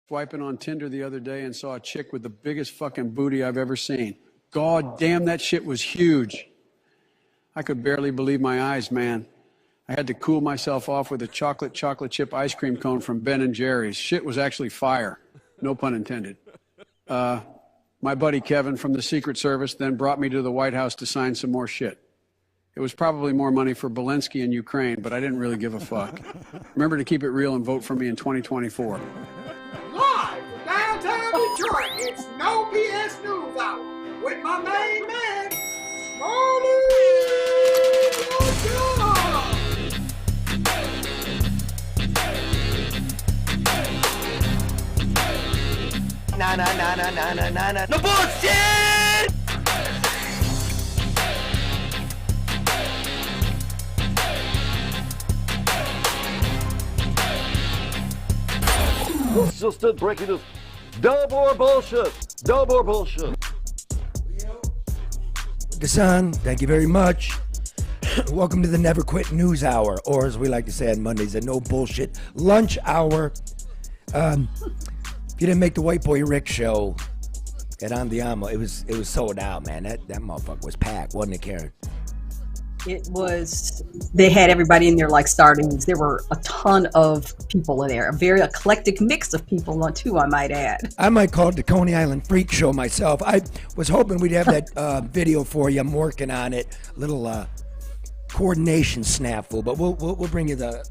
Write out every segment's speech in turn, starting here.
Swiping on Tinder the other day and saw a chick with the biggest fucking booty I've ever seen. God damn, that shit was huge. I could barely believe my eyes, man. I had to cool myself off with a chocolate chip ice cream cone from Ben & Jerry's. Shit was actually fire. No pun intended. My buddy Kevin from the Secret Service then brought me to the White House to sign some more shit. It was probably more money for Zelensky in Ukraine, but I didn't really give a fuck. Remember to keep it real and vote for me in 2024. Live from downtown Detroit, it's No BS News Hour with my main man, Smalley. Na. No bullshit! It's just it breaking news. No more bullshit. No more bullshit. Gassan, thank you very much. Welcome to the Never Quit News Hour, or as we like to say on Mondays, the No Bullshit Lunch Hour. If you didn't make the White Boy Rick show at Andiamo, it was sold out, man. That motherfucker was packed, wasn't it, Karen? It was, they had everybody in there like sardines. There were a ton of people in there, a very eclectic mix of people too, I might add. I might call it the Coney Island Freak Show myself. I was hoping we'd have that video for you. I'm working on it. Little coordination snafu, but we'll bring you the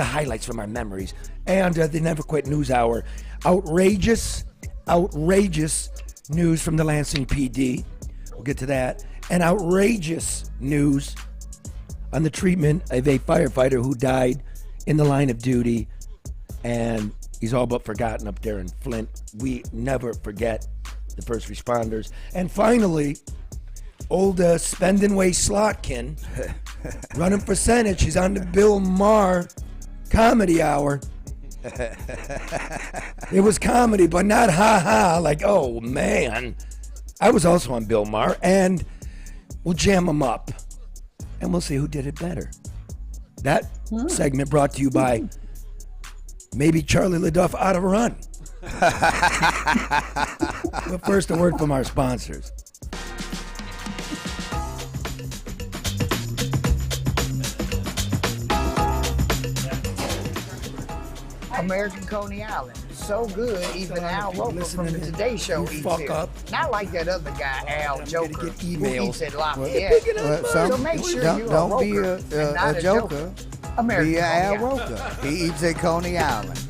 highlights from our memories. And the Never Quit News Hour. Outrageous news from the Lansing PD. We'll get to that. And outrageous news on the treatment of a firefighter who died in the line of duty. And he's all but forgotten up there in Flint. We never forget the first responders. And finally, old spending way Slotkin running for Senate. She's on the Bill Maher comedy hour. It was comedy, but not ha-ha, like, oh, man. I was also on Bill Maher, and we'll jam them up, and we'll see who did it better. That segment brought to you by maybe Charlie LeDuff out of run. But first, a word from our sponsors. American Coney Island. So good, even Al Roker from the Today Show eats here. Not like that other guy, Al Joker, who eats at Lafayette. So make sure you're a Roker and not a Joker. American be Coney Al Island. Roker. He eats at Coney Island.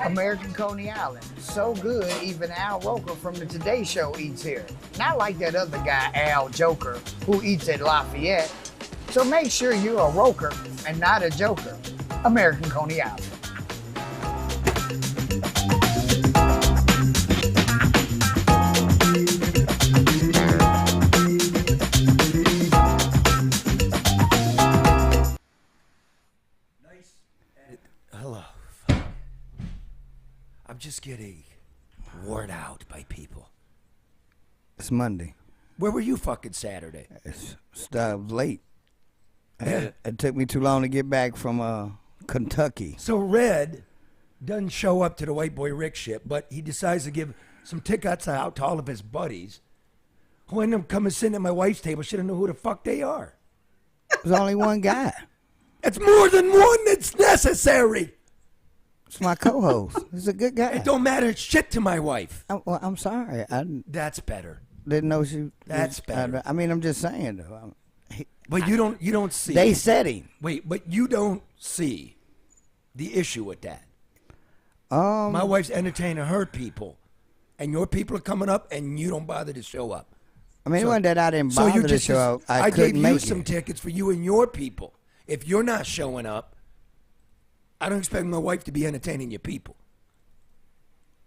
American Coney Island. So good, even Al Roker from the Today Show eats here. Not like that other guy, Al Joker, who eats at Lafayette. So make sure you're a Roker and not a Joker. American Coney Island. Hello. I'm just getting worn out by people. It's Monday. Where were you fucking Saturday? It's late. It took me too long to get back from Kentucky. So Red doesn't show up to the White Boy Rick shit, but he decides to give some tickets out to all of his buddies who end up coming sitting at my wife's table. She didn't know who the fuck they are. There's only one guy. It's more than one that's necessary. It's my co-host. He's a good guy. It don't matter shit to my wife. I'm sorry. I That's better. didn't know she. That's better. I mean, I'm just saying though. But you don't see. They said him. Wait, but you don't see the issue with that. My wife's entertaining her people, and your people are coming up, and you don't bother to show up. I mean, it wasn't that I didn't bother to show up. I gave couldn't you make some it. tickets for you and your people. If you're not showing up, I don't expect my wife to be entertaining your people.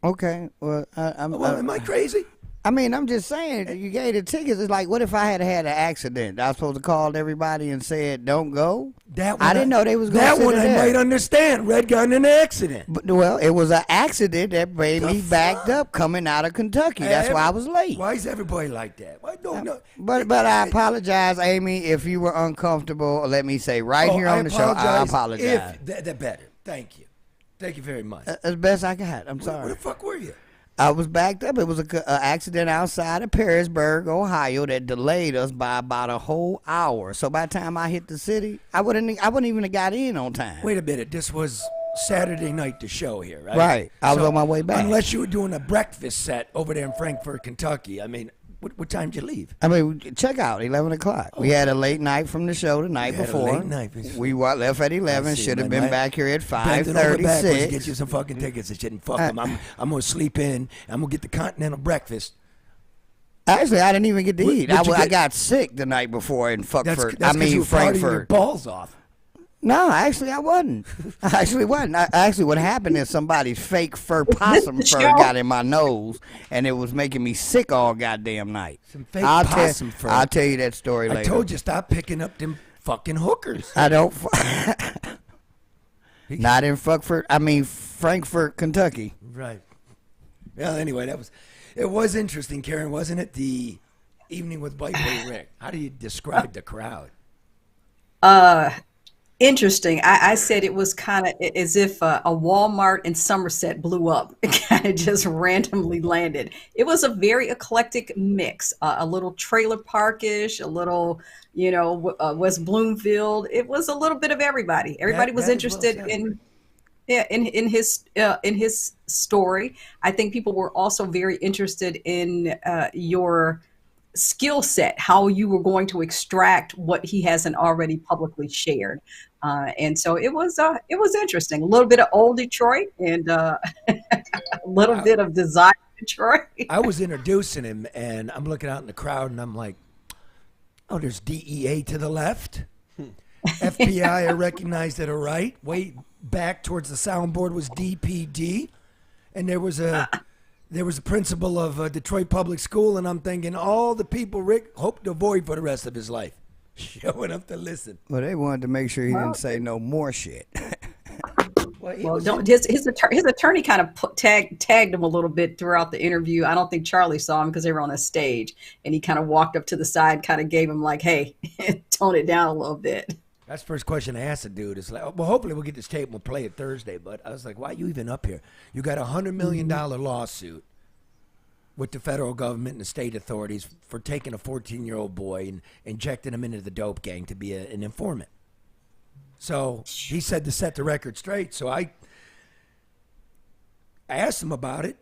Okay. Well, Well, am I crazy? I mean, I'm just saying, you gave the tickets. It's like, what if I had an accident? I was supposed to call everybody and said, don't go? That one I didn't know they was going to That sit one I there. might understand. Red got in an accident. But, well, it was an accident that made me backed up coming out of Kentucky. That's why I was late. Why is everybody like that? Why don't know? But I apologize, Amy, if you were uncomfortable. Let me say right here on the show, I apologize. That better. Thank you. Thank you very much. As best I got. I'm sorry. Where the fuck were you? I was backed up. It was an accident outside of Perrysburg, Ohio, that delayed us by about a whole hour. So by the time I hit the city, I wouldn't even have got in on time. Wait a minute. This was Saturday night, the show here, right? Right. I was on my way back. Unless you were doing a breakfast set over there in Frankfort, Kentucky. I mean, what time did you leave? I mean, check out 11 o'clock. We had a late night from the show the night before. Late night. We left at 11. Should have been back here at Bending over backwards to 5:36. get you some fucking tickets and shit and fuck them. I'm gonna sleep in. I'm gonna get the continental breakfast. Actually, I didn't even get to eat. what'd you I get? got sick the night before in Frankfurt. That's 'cause you were partying your Frankfurt. balls off. No, actually, I wasn't. What happened is somebody's fake fur possum fur got in my nose, and it was making me sick all goddamn night. Some fake possum fur. I'll tell you that story later. I told you, stop picking up them fucking hookers. I don't. Not in Frankfurt. I mean Frankfort, Kentucky. Right. Well, anyway, it was interesting, Karen, wasn't it? The evening with White Boy Rick. How do you describe the crowd? Interesting. I said it was kind of as if a Walmart in Somerset blew up. It kind of just randomly landed. It was a very eclectic mix, a little trailer parkish, a little, West Bloomfield. It was a little bit of everybody. Everybody was interested in his story. I think people were also very interested in your skill set, how you were going to extract what he hasn't already publicly shared. And so it was interesting. A little bit of old Detroit and a little bit of Desire Detroit. I was introducing him, and I'm looking out in the crowd, and I'm like, oh, there's DEA to the left. FBI, I recognized to the right. Way back towards the soundboard was DPD. And there was a principal of Detroit Public School, and I'm thinking all the people Rick hoped to avoid for the rest of his life. Showing up to listen. Well, they wanted to make sure he didn't say no more shit. Well, his attorney kind of tagged him a little bit throughout the interview. I don't think Charlie saw him because they were on a stage, and he kind of walked up to the side, kind of gave him like, "Hey, tone it down a little bit." That's the first question I asked the dude. It's like, well, hopefully we'll get this tape and we'll play it Thursday. But I was like, why are you even up here? You got a $100 million lawsuit with the federal government and the state authorities for taking a 14-year-old boy and injecting him into the dope gang to be an informant. So he said to set the record straight. So I asked him about it.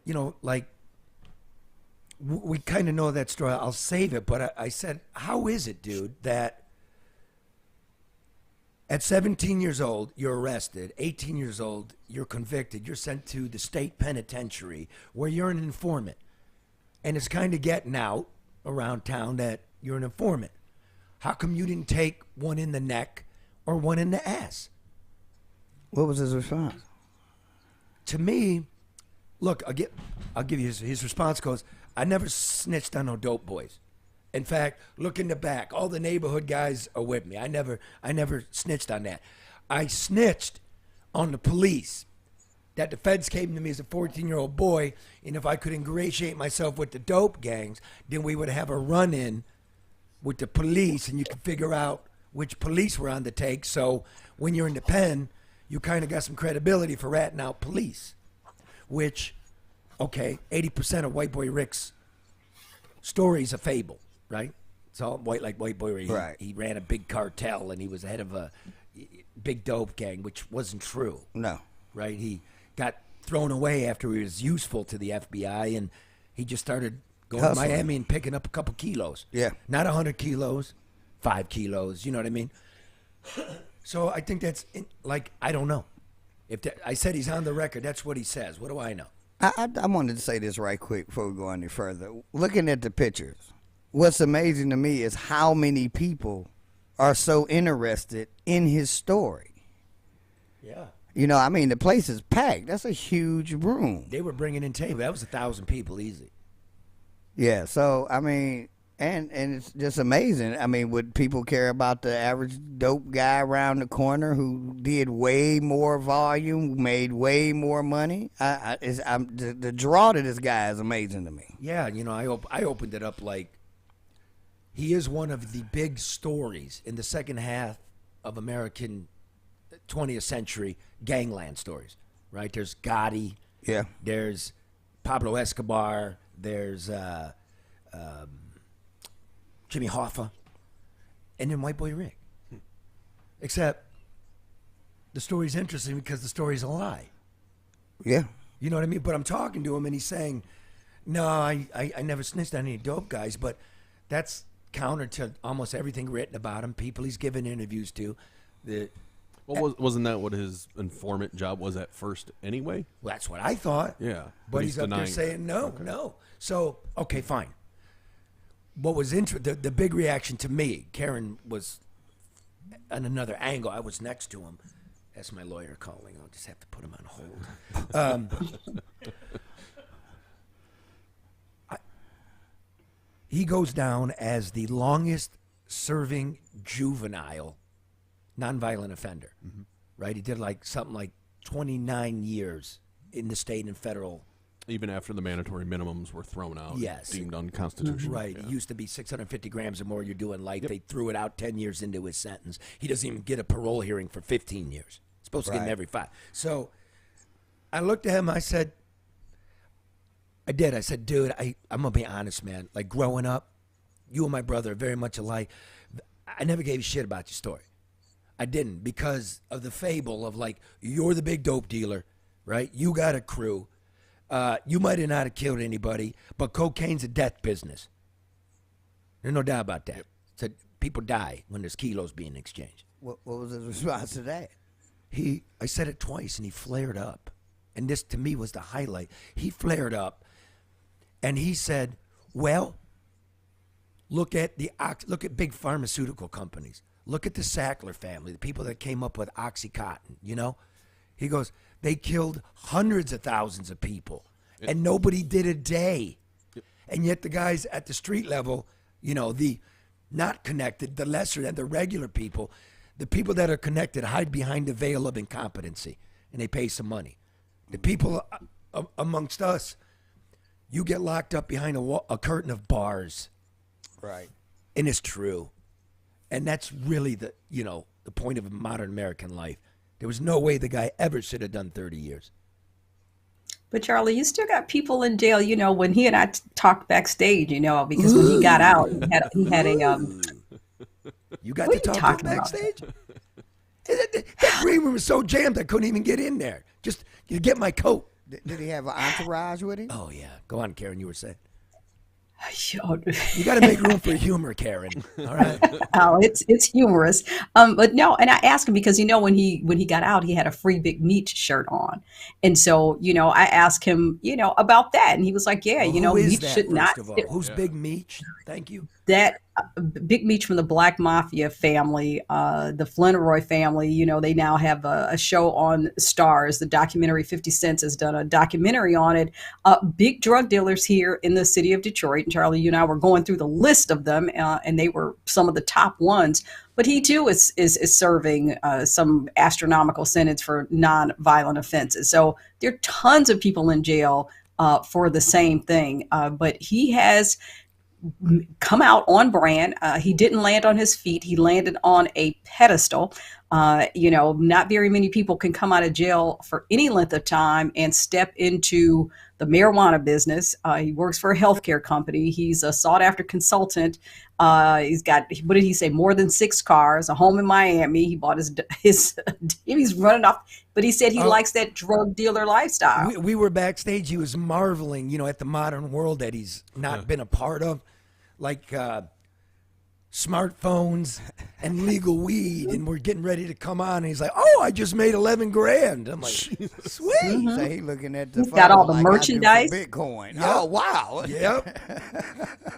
We kind of know that story. I'll save it. But I said, how is it, dude, that at 17 years old, you're arrested. 18 years old, you're convicted. You're sent to the state penitentiary where you're an informant. And it's kind of getting out around town that you're an informant. How come you didn't take one in the neck or one in the ass? What was his response? To me, look, I'll give you his response goes, I never snitched on no dope boys. In fact, look in the back. All the neighborhood guys are with me. I never snitched on that. I snitched on the police that the feds came to me as a 14-year-old boy, and if I could ingratiate myself with the dope gangs, then we would have a run-in with the police, and you could figure out which police were on the take. So when you're in the pen, you kind of got some credibility for ratting out police, which, okay, 80% of White Boy Rick's story's a fable. Right? It's all White Boy Rick. Right. He ran a big cartel and he was the head of a big dope gang, which wasn't true. No. Right? He got thrown away after he was useful to the FBI, and he just started going to Miami and picking up a couple kilos. Yeah. Not 100 kilos, 5 kilos. You know what I mean? So I think that's I don't know. I said he's on the record. That's what he says. What do I know? I wanted to say this right quick before we go any further. Looking at the pictures, what's amazing to me is how many people are so interested in his story. Yeah. The place is packed. That's a huge room. They were bringing in tables. That was 1,000 people easy. Yeah, so I mean, and it's just amazing. I mean, would people care about the average dope guy around the corner who did way more volume, made way more money? The draw to this guy is amazing to me. Yeah, you know, I opened it up like he is one of the big stories in the second half of American 20th century gangland stories, right? There's Gotti. Yeah. There's Pablo Escobar. There's Jimmy Hoffa, and then White Boy Rick. Except the story's interesting because the story's a lie. Yeah. You know what I mean? But I'm talking to him, and he's saying, no, I never snitched on any dope guys, but that's counter to almost everything written about him, people he's given interviews to. Well, wasn't that what his informant job was at first anyway? Well, that's what I thought. Yeah. But he's up there saying no. So, okay, fine. What was the big reaction to me, Karen was on another angle. I was next to him. That's my lawyer calling. I'll just have to put him on hold. He goes down as the longest serving juvenile nonviolent offender, right? He did something like 29 years in the state and federal. Even after the mandatory minimums were thrown out, yes, deemed unconstitutional. Right. Yeah. It used to be 650 grams or more you're doing life. Yep. They threw it out 10 years into his sentence. He doesn't even get a parole hearing for 15 years. Supposed to get him every 5. So I looked at him. I said, dude, I'm going to be honest, man. Like growing up, you and my brother are very much alike. I never gave a shit about your story. I didn't, because of the fable of you're the big dope dealer, right? You got a crew. You might have not have killed anybody, but cocaine's a death business. There's no doubt about that. So people die when there's kilos being exchanged. What was his response to that? I said it twice, and he flared up. And this, to me, was the highlight. He flared up, and he said, well, look at big pharmaceutical companies. Look at the Sackler family, the people that came up with OxyContin, you know? He goes, they killed hundreds of thousands of people, and nobody did a day. And yet the guys at the street level, you know, the not connected, the lesser than the regular people, the people that are connected hide behind the veil of incompetency, and they pay some money. The people amongst us, you get locked up behind a curtain of bars. Right. And it's true. And that's really the point of modern American life. There was no way the guy ever should have done 30 years. But Charlie, you still got people in jail, you know, when he and I talked backstage, you know, because when he got out, he had a You got to talk to backstage? That green room was so jammed I couldn't even get in there. Just you get my coat. Did he have an entourage with him? Oh yeah. Go on, Karen, you were saying. You got to make room for humor, Karen. All right. Oh, it's humorous. But no, and I asked him because, you know, when he got out, he had a Free Big Meech shirt on. And so, you know, I asked him, you know, about that. And he was like, yeah, well, you know, Meech should not. Who's Big Meech? Thank you. That Big Meech from the Black Mafia family, the Flint family, you know, they now have a show on Stars. The documentary 50 Cent has done a documentary on it. Big drug dealers here in the city of Detroit. And Charlie, you and I were going through the list of them, and they were some of the top ones. But he too is serving some astronomical sentence for non-violent offenses. So there are tons of people in jail for the same thing. But he has come out on brand. He didn't land on his feet. He landed on a pedestal. You know, not very many people can come out of jail for any length of time and step into the marijuana business. He works for a healthcare company. He's a sought after consultant. He's got, what did he say? More than 6 cars, a home in Miami. He bought his he's running off, but he said he likes that drug dealer lifestyle. We were backstage. He was marveling, you know, at the modern world that he's not been a part of. Like smartphones and legal weed, and we're getting ready to come on, and he's like, oh, I just made 11 grand. I'm like, sweet. Mm-hmm. So he looking at the he's got all the merchandise. Bitcoin. Yep. Oh, wow. Yep.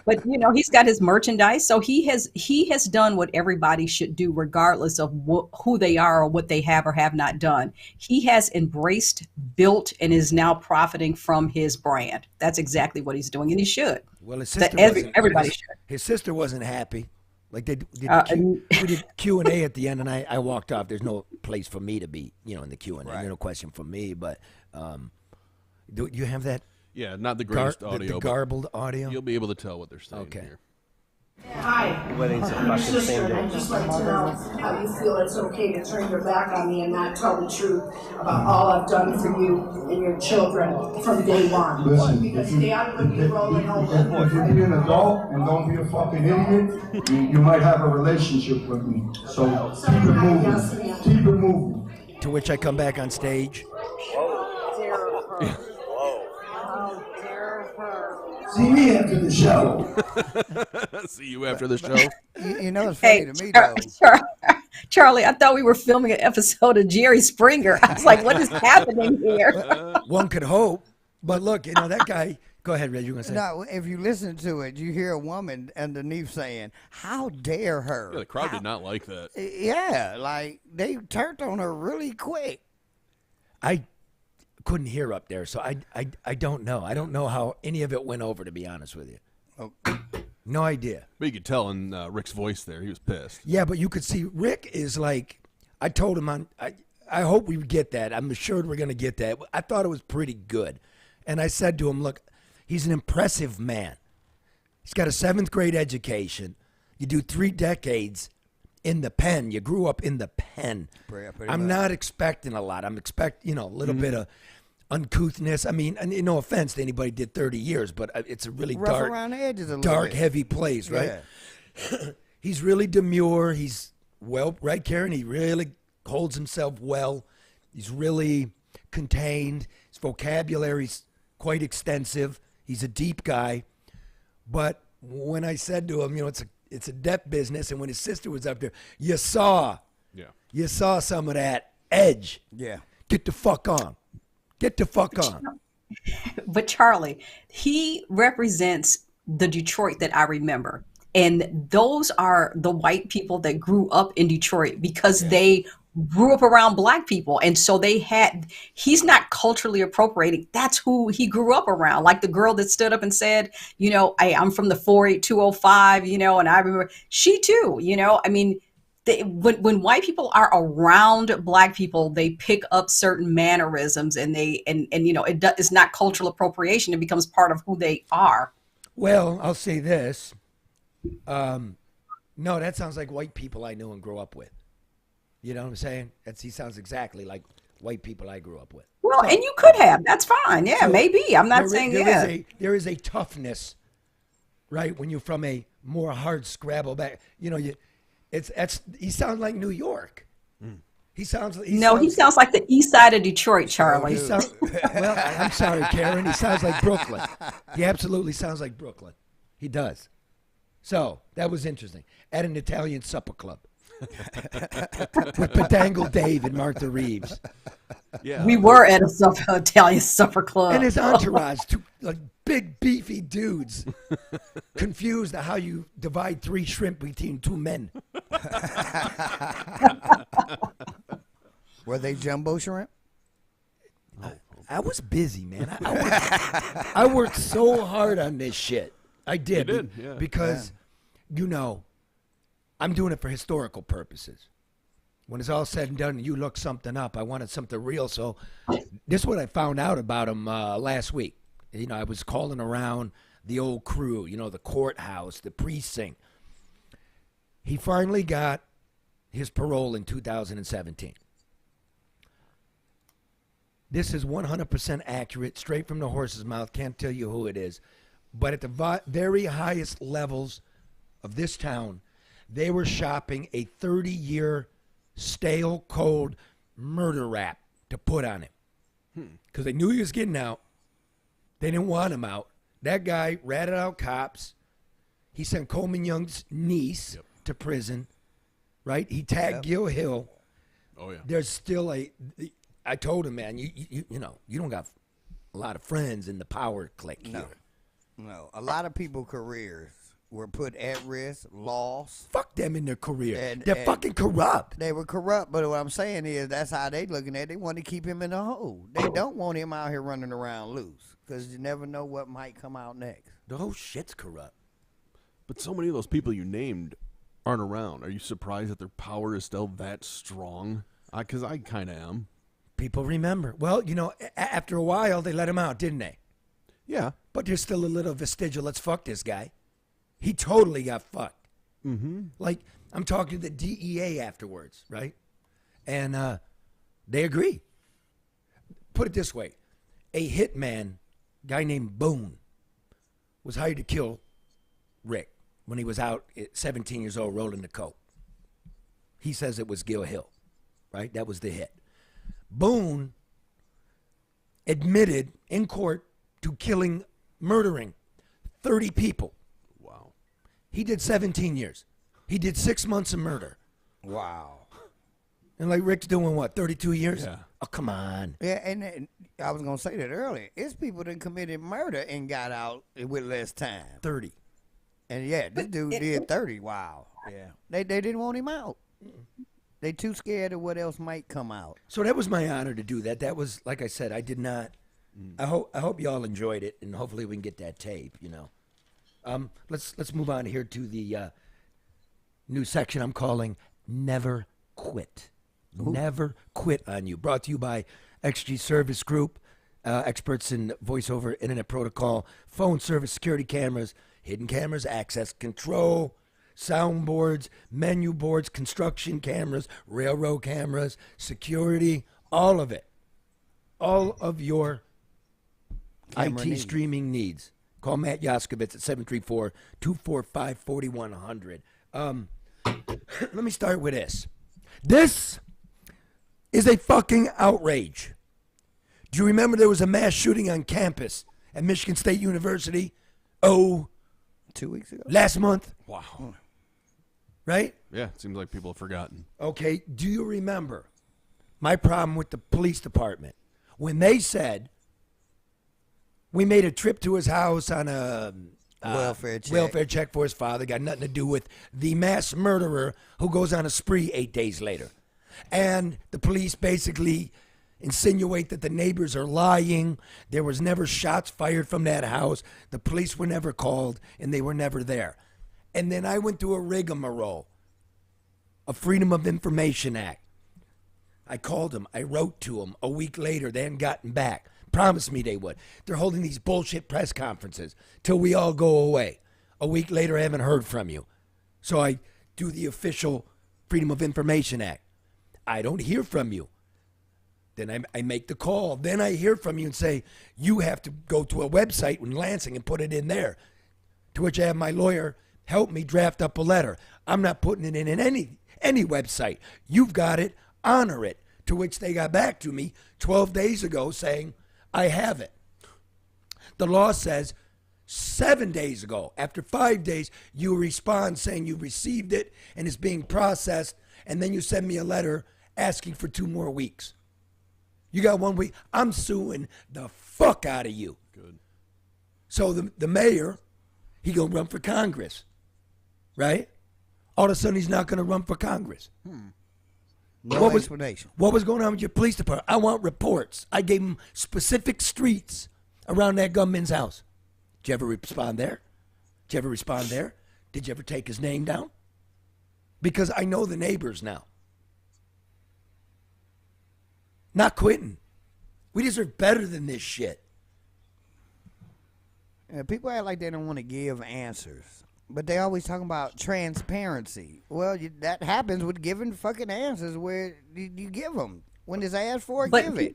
But, you know, he's got his merchandise. So he has done what everybody should do, regardless of who they are or what they have or have not done. He has embraced, built, and is now profiting from his brand. That's exactly what he's doing, and he should. Well, his sister everybody should. His sister wasn't happy. Like we did Q&A at the end, and I walked off. There's no place for me to be, in the Q&A. Right. There's no question for me. But do you have that? Yeah, not the greatest audio. The garbled audio. You'll be able to tell what they're saying here. Hi. Wedding's a My fucking sister, same and I'd just like to know how you feel it's okay to turn your back on me and not tell the truth about all I've done for you and your children from day one. Listen, Because Dad would be rolling over. if you be an adult and don't be a fucking idiot, you might have a relationship with me. So keep it moving. Keep it moving. To which I come back on stage. See me after the show. See you after the show. You know, it's funny to me, though. Charlie, I thought we were filming an episode of Jerry Springer. I was like, what is happening here? One could hope. But look, that guy. Go ahead, Red. You were going to say? No, if you listen to it, you hear a woman underneath saying, "How dare her?" Yeah, the crowd did not like that. Yeah, like they turned on her really quick. I couldn't hear up there, so I don't know. I don't know how any of it went over, to be honest with you. Oh. No idea. But you could tell in Rick's voice there, he was pissed. Yeah, but you could see Rick is like, I told him, I hope we get that. I'm assured we're going to get that. I thought it was pretty good. And I said to him, look, he's an impressive man. He's got a 7th grade education. You do 3 decades in the pen. You grew up in the pen. I'm not expecting a lot. I'm expecting, a little bit of uncouthness. I mean, and no offense to anybody who did 30 years, but it's a really rough around the edges a little dark, bit. heavy place, right? Yeah. He's really demure. He's right, Karen? He really holds himself well. He's really contained. His vocabulary's quite extensive. He's a deep guy. But when I said to him, it's a deaf business, and when his sister was up there, you saw some of that edge. Yeah. Get the fuck on. Get the fuck on. But Charlie, he represents the Detroit that I remember. And those are the white people that grew up in Detroit because they grew up around black people. And so he's not culturally appropriating. That's who he grew up around. Like the girl that stood up and said, I'm from the 48205, and I remember she too, I mean, when white people are around black people, they pick up certain mannerisms and it's not cultural appropriation. It becomes part of who they are. Well, I'll say this. No, that sounds like white people I knew and grew up with. You know what I'm saying? He sounds exactly like white people I grew up with. Well, and you could have. That's fine. Yeah, so maybe. I'm not saying there is a toughness, right? When you're from a more hard scrabble back, he sounds like New York. He sounds like the east side of Detroit, Charlie. Well, I'm sorry, Karen. He sounds like Brooklyn. He absolutely sounds like Brooklyn. He does. So that was interesting. At an Italian supper club with Pedangle Dave and Martha Reeves. Yeah, we were at a Italian supper club. And his entourage, two big beefy dudes, confused at how you divide 3 shrimp between 2 men. Were they jumbo shrimp? I was busy, man. I worked so hard on this shit. I did. You did, yeah. Because, I'm doing it for historical purposes. When it's all said and done and you look something up, I wanted something real. So this is what I found out about him last week. I was calling around the old crew, the courthouse, the precinct. He finally got his parole in 2017. This is 100% accurate, straight from the horse's mouth. Can't tell you who it is. But at the very highest levels of this town, they were shopping a 30-year stale, cold murder rap to put on him. Because they knew he was getting out. They didn't want him out. That guy ratted out cops. He sent Coleman Young's niece to prison, right? He tagged Gil Hill. Oh, yeah. There's still I told him, man, you don't got a lot of friends in the power clique here. No, a lot of people's careers were put at risk, lost. Fuck them in their career. They're fucking corrupt. They were corrupt, but what I'm saying is that's how they looking at it. They want to keep him in the hole. They don't want him out here running around loose because you never know what might come out next. The whole shit's corrupt. But so many of those people you named aren't around. Are you surprised that their power is still that strong? Because I kind of am. People remember. Well, you know, after a while, they let him out, didn't they? Yeah. But there's still a little vestigial, let's fuck this guy. He totally got fucked. Mm-hmm. Like, I'm talking to the DEA afterwards, right? And they agree. Put it this way. A hitman, guy named Boone, was hired to kill Rick when he was out at 17 years old rolling the coke. He says it was Gil Hill, right? That was the hit. Boone admitted in court to murdering 30 people. Wow. He did 17 years. He did 6 months of murder. Wow. And like Rick's doing what, 32 years? Yeah. Oh, come on. Yeah, and I was going to say that earlier. It's people that committed murder and got out with less time. 30. And yeah, this dude did 30. Wow. Yeah. They didn't want him out. They too scared of what else might come out. So that was my honor to do that. That was, like I said, I did not. I hope y'all enjoyed it, and hopefully we can get that tape, you know. Let's move on here to the new section I'm calling Never Quit. Ooh. Never Quit on You. Brought to you by XG Service Group, experts in voice over internet protocol, phone service, security cameras, hidden cameras, access control, soundboards, menu boards, construction cameras, railroad cameras, security, all of it. All of your Camera IT needs. streaming needs. Call Matt Yaskovitz at 734-245-4100. Let me start with this. This is a fucking outrage. Do you remember there was a mass shooting on campus at Michigan State University? 2 weeks ago? Last month? Wow. Right? Yeah, it seems like people have forgotten. Okay, do you remember my problem with the police department? When they said, we made a trip to his house on a welfare check for his father, got nothing to do with the mass murderer who goes on a spree 8 days later. And the police basically insinuate that the neighbors are lying. There was never shots fired from that house. The police were never called, and they were never there. And then I went through a rigmarole, a Freedom of Information Act. I called them. I wrote to them. A week later, they hadn't gotten back. Promised me they would. They're holding these bullshit press conferences till we all go away. A week later, I haven't heard from you. So I do the official Freedom of Information Act. I don't hear from you. Then I make the call. Then I hear from you and say, you have to go to a website in Lansing and put it in there. To which I have my lawyer help me draft up a letter. I'm not putting it in any website. You've got it. Honor it. To which they got back to me 12 days ago saying, I have it. The law says 7 days ago, after 5 days, you respond saying you received it and it's being processed, and then you send me a letter asking for 2 more weeks. You got 1 week. I'm suing the fuck out of you. Good. So the mayor, he gonna run for Congress, right? All of a sudden, he's not gonna run for Congress. No explanation. What was going on with your police department? I want reports. I gave him specific streets around that gunman's house. Did you ever respond there? Did you ever respond there? Did you ever take his name down? Because I know the neighbors now. Not quitting. We deserve better than this shit. Yeah, people act like they don't want to give answers. But they always talking about transparency. Well, that happens with giving fucking answers where you give them. When it's asked for, give it.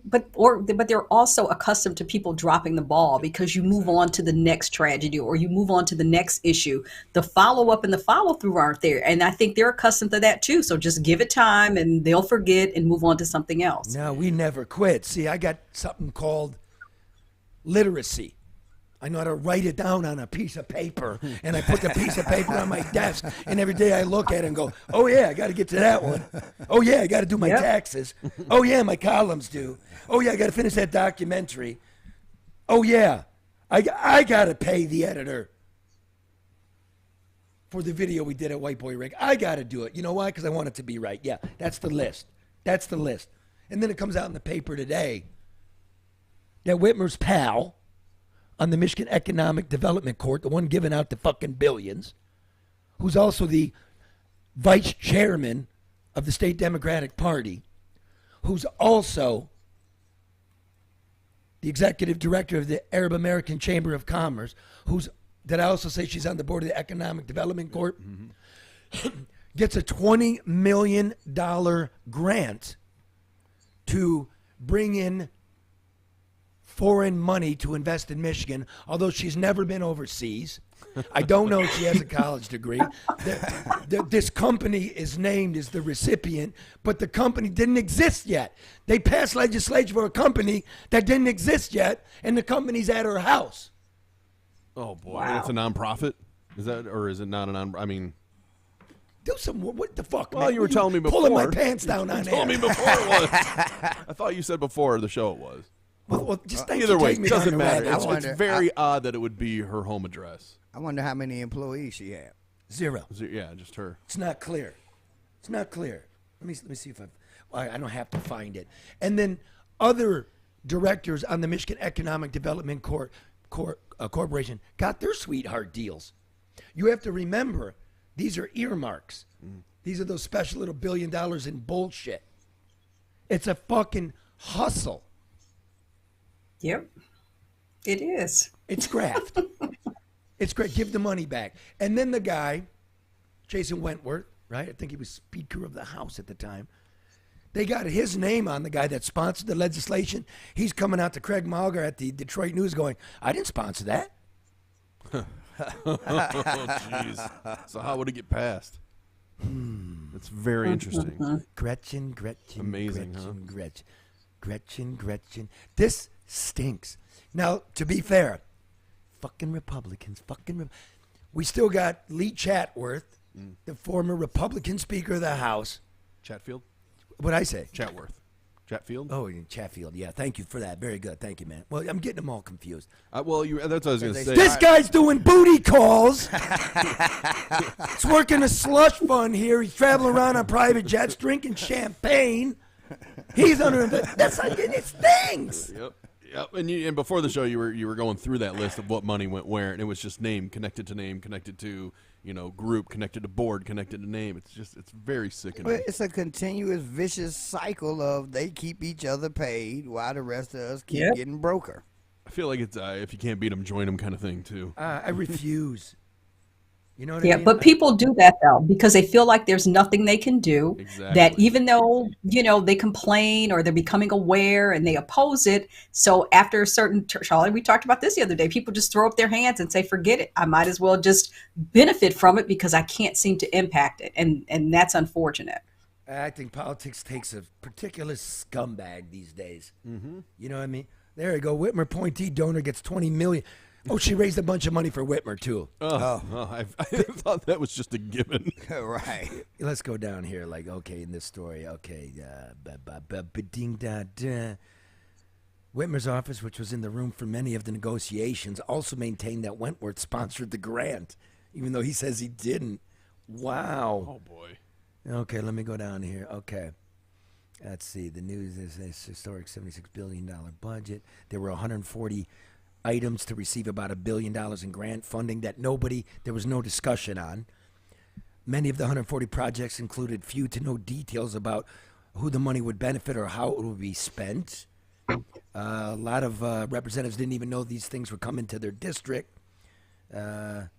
But they're also accustomed to people dropping the ball because you move on to the next tragedy or you move on to the next issue. The follow-up and the follow-through aren't there. And I think they're accustomed to that too. So just give it time and they'll forget and move on to something else. No, we never quit. See, I got something called literacy. I know how to write it down on a piece of paper, and I put the piece of paper on my desk, and every day I look at it and go, oh, yeah, I got to get to that one. Oh, yeah, I got to do my taxes. Oh, yeah, my columns due. Oh, yeah, I got to finish that documentary. Oh, yeah, I got to pay the editor. for the video we did at White Boy Rick. I got to do it. You know why? Because I want it to be right. Yeah, that's the list. That's the list. And then it comes out in the paper today that Whitmer's pal on the Michigan Economic Development Court, the one giving out the fucking billions, who's also the vice chairman of the state Democratic Party, who's also the executive director of the Arab American Chamber of Commerce, did I also say she's on the board of the Economic Development Court? Gets a $20 million grant to bring in foreign money to invest in Michigan, although she's never been overseas. I don't know if she has a college degree. This company is named as the recipient, but the company didn't exist yet. They passed legislation for a company that didn't exist yet, and the company's at her house. Oh, boy. Wow. It's a nonprofit? Is that, or is it not a I mean... Do some, what the fuck, Well, man? you were telling me before. Pulling my pants down on You told me before it was. I thought you said before the show it was. Well, just either way, it it doesn't matter. It's very odd that it would be her home address. I wonder how many employees she had. Zero. Yeah, just her. It's not clear. It's not clear. Let me see if I don't have to find it. And then other directors on the Michigan Economic Development Corporation got their sweetheart deals. You have to remember, these are earmarks. These are those special little $1 billion in bullshit. It's a fucking hustle. Yep, it is. It's graft. It's great. Give the money back. And then the guy, Jason Wentworth, right? I think he was Speaker of the House at the time. They got his name on the guy that sponsored the legislation. He's coming out to Craig Malgar at the Detroit News going, I didn't sponsor that. Oh, jeez. So how would it get passed? It's very interesting. Gretchen. Amazing, Gretchen. This stinks. Now, to be fair, fucking Republicans, we still got Lee Chatworth, the former Republican Speaker of the House. Chatfield? What'd I say? Chatfield? Oh, Chatfield. Yeah, thank you for that. Very good. Thank you, man. Well, I'm getting them all confused. That's what I was going to say. This guy's doing booty calls. He's working a slush fund here. He's traveling around on private jets, drinking champagne. He's under. That's like it stings. Yep. And before the show, you were going through that list of what money went where, and it was just name, connected to group, connected to board, connected to name. It's very sickening. But it's a continuous vicious cycle of they keep each other paid while the rest of us keep getting broker. I feel like it's if you can't beat them, join them kind of thing too. I refuse. You know what I mean? Yeah, but people do that though because they feel like there's nothing they can do. Exactly. That even though they complain or they're becoming aware and they oppose it. So after a certain, Charlie, we talked about this the other day. People just throw up their hands and say, "Forget it. I might as well just benefit from it because I can't seem to impact it," and that's unfortunate. I think politics takes a particular scumbag these days. Mm-hmm. You know what I mean? There you go. Whitmer appointee donor gets $20 million. Oh, she raised a bunch of money for Whitmer, too. I thought that was just a given. Right. Let's go down here. Like, okay, in this story, okay. Whitmer's office, which was in the room for many of the negotiations, also maintained that Wentworth sponsored the grant, even though he says he didn't. Wow. Oh, boy. Okay, let me go down here. Okay. Let's see. The news is this historic $76 billion budget. There were 140 items to receive about $1 billion in grant funding that there was no discussion on. Many of the 140 projects included few to no details about who the money would benefit or how it would be spent. A lot of representatives didn't even know these things were coming to their district. That's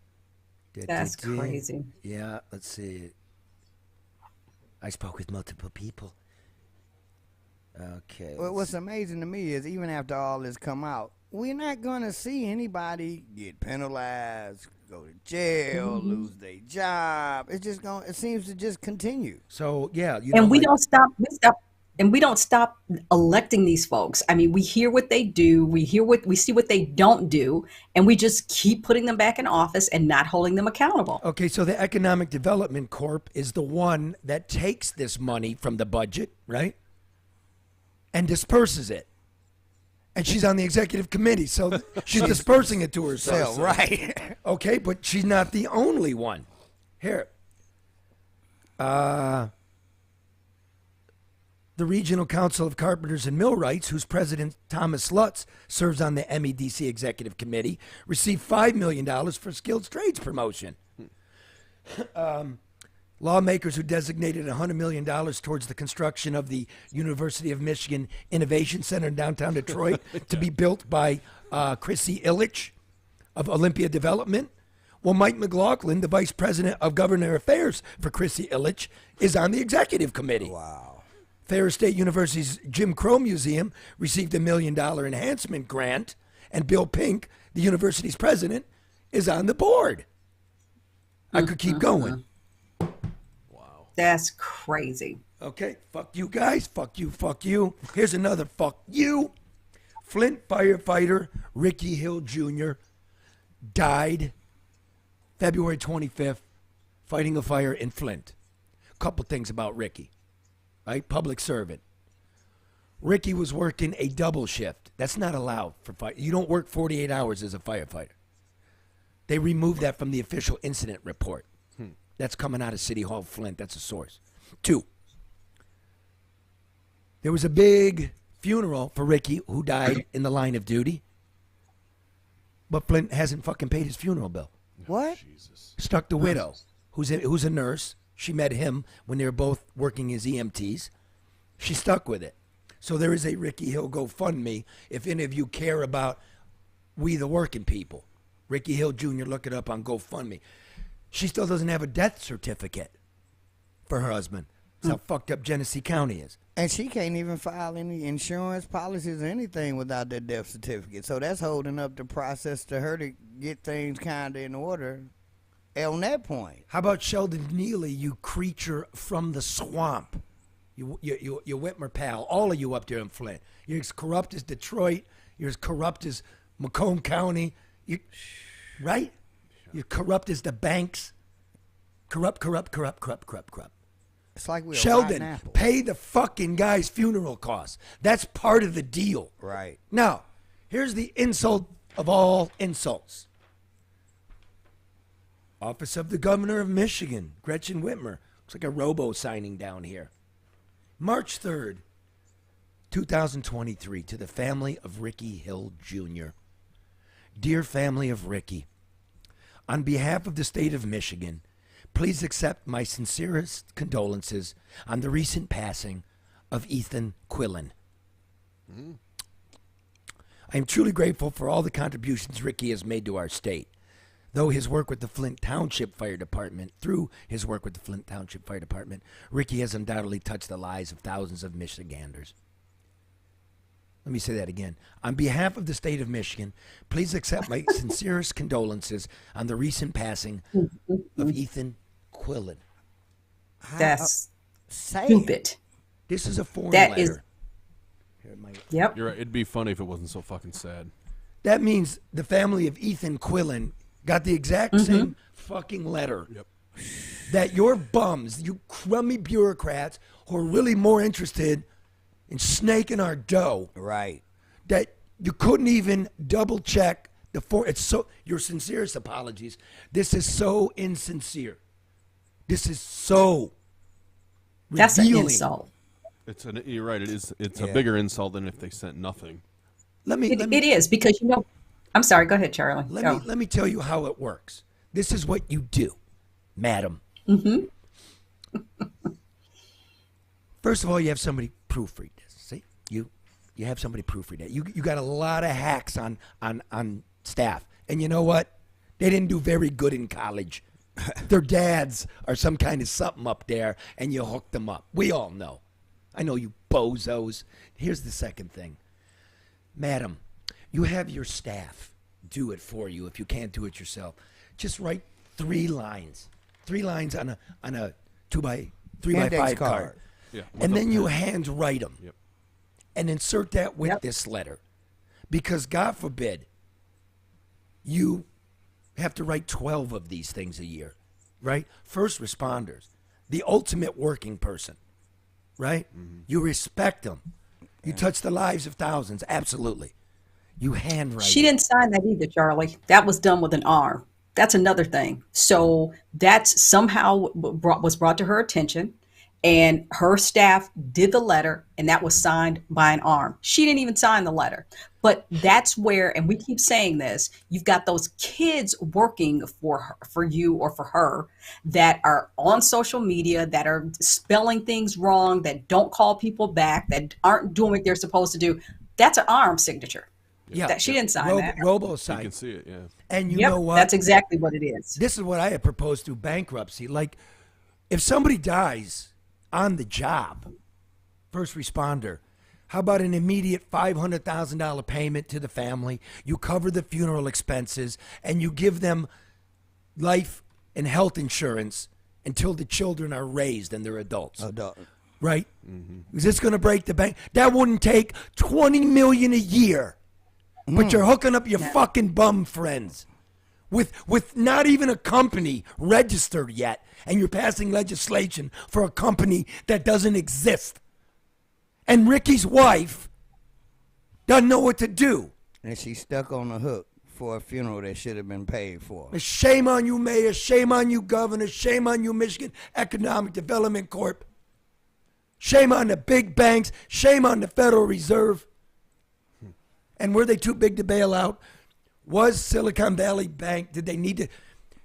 crazy. Yeah, let's see. I spoke with multiple people. Okay. Well, what's amazing to me is even after all this come out, we're not going to see anybody get penalized, go to jail, lose their job. It's just it seems to just continue. So, yeah. We don't stop electing these folks. I mean, we hear what they do. We see what they don't do. And we just keep putting them back in office and not holding them accountable. Okay. So the Economic Development Corp is the one that takes this money from the budget, right? And disperses it. And she's on the executive committee, so she's dispersing it to herself. Right. Okay, but she's not the only one. Here. The Regional Council of Carpenters and Millwrights, whose president, Thomas Lutz, serves on the MEDC Executive Committee, received $5 million for skilled trades promotion. Lawmakers who designated $100 million towards the construction of the University of Michigan Innovation Center in downtown Detroit to be built by Chrissy Illich of Olympia Development. Well, Mike McLaughlin, the vice president of government affairs for Chrissy Illich, is on the executive committee. Wow. Ferris State University's Jim Crow Museum received $1 million enhancement grant, and Bill Pink, the university's president, is on the board. I could keep going. That's crazy. Okay, fuck you guys, fuck you, fuck you. Here's another fuck you. Flint firefighter Ricky Hill Jr. died February 25th fighting a fire in Flint. Couple things about Ricky, right? Public servant. Ricky was working a double shift. That's not allowed for fire. You don't work 48 hours as a firefighter. They removed that from the official incident report. That's coming out of City Hall, Flint. That's a source. 2, there was a big funeral for Ricky, who died in the line of duty. But Flint hasn't fucking paid his funeral bill. What? Stuck the widow, who's a nurse. She met him when they were both working as EMTs. She stuck with it. So there is a Ricky Hill GoFundMe if any of you care about we the working people. Ricky Hill Jr., look it up on GoFundMe. She still doesn't have a death certificate for her husband. That's how fucked up Genesee County is. And she can't even file any insurance policies or anything without that death certificate. So that's holding up the process to her to get things kind of in order on that point. How about Sheldon Neely, you creature from the swamp? You Whitmer pal, all of you up there in Flint. You're as corrupt as Detroit. You're as corrupt as Macomb County. Right? You're corrupt as the banks. Corrupt. It's like we're Sheldon, pay the fucking guy's funeral costs. That's part of the deal. Right. Now, here's the insult of all insults. Office of the Governor of Michigan, Gretchen Whitmer. Looks like a robo signing down here. March 3rd, 2023, to the family of Ricky Hill Jr. Dear family of Ricky, on behalf of the state of Michigan, please accept my sincerest condolences on the recent passing of Ethan Quillen. I am truly grateful for all the contributions Ricky has made to our state. Through his work with the Flint Township Fire Department, Ricky has undoubtedly touched the lives of thousands of Michiganders. Let me say that again. On behalf of the state of Michigan, please accept my sincerest condolences on the recent passing of Ethan Quillen. That's stupid. This is a foreign that letter. Yep. You're right. It'd be funny if it wasn't so fucking sad. That means the family of Ethan Quillen got the exact same fucking letter that your bums, you crummy bureaucrats who are really more interested in snaking our dough. Right. That you couldn't even double check the it's so your sincerest apologies. This is so insincere. This is so That's revealing. an insult. You're right. It is. It's a bigger insult than if they sent nothing. It is because I'm sorry. Go ahead, Charlie. Let me tell you how it works. This is what you do, madam. First of all, you have somebody proofread this. See, you have somebody proofread it. You got a lot of hacks on staff, and you know what? They didn't do very good in college. Their dads are some kind of something up there, and you hook them up. We all know. I know you bozos. Here's the second thing. Madam, you have your staff do it for you if you can't do it yourself. Just write 3 lines. 3 lines on a 2x3x5 card. Yeah, and then you hand write them. Yep. And insert that with this letter. Because God forbid you have to write 12 of these things a year, right? First responders, the ultimate working person, right? You respect them. You touch the lives of thousands, absolutely. You handwrite. She didn't sign that either, Charlie. That was done with an R. That's another thing. So that's somehow was brought to her attention, and her staff did the letter, and that was signed by an arm. She didn't even sign the letter. But that's where, and we keep saying this, you've got those kids working for you or for her that are on social media, that are spelling things wrong, that don't call people back, that aren't doing what they're supposed to do. That's an arm signature. Yeah, that she didn't sign that. Robo-sign. You can see it, yeah. And you know what? That's exactly what it is. This is what I had proposed through bankruptcy. Like, if somebody dies on the job, first responder, how about an immediate $500,000 payment to the family? You cover the funeral expenses, and you give them life and health insurance until the children are raised and they're adults. Right? Mm-hmm. Is this going to break the bank? That wouldn't take $20 million a year. But you're hooking up your fucking bum friends with not even a company registered yet, and you're passing legislation for a company that doesn't exist. And Ricky's wife doesn't know what to do. And she's stuck on the hook for a funeral that should have been paid for. Shame on you, Mayor. Shame on you, Governor. Shame on you, Michigan Economic Development Corp. Shame on the big banks. Shame on the Federal Reserve. And were they too big to bail out? Was Silicon Valley Bank, did they need to?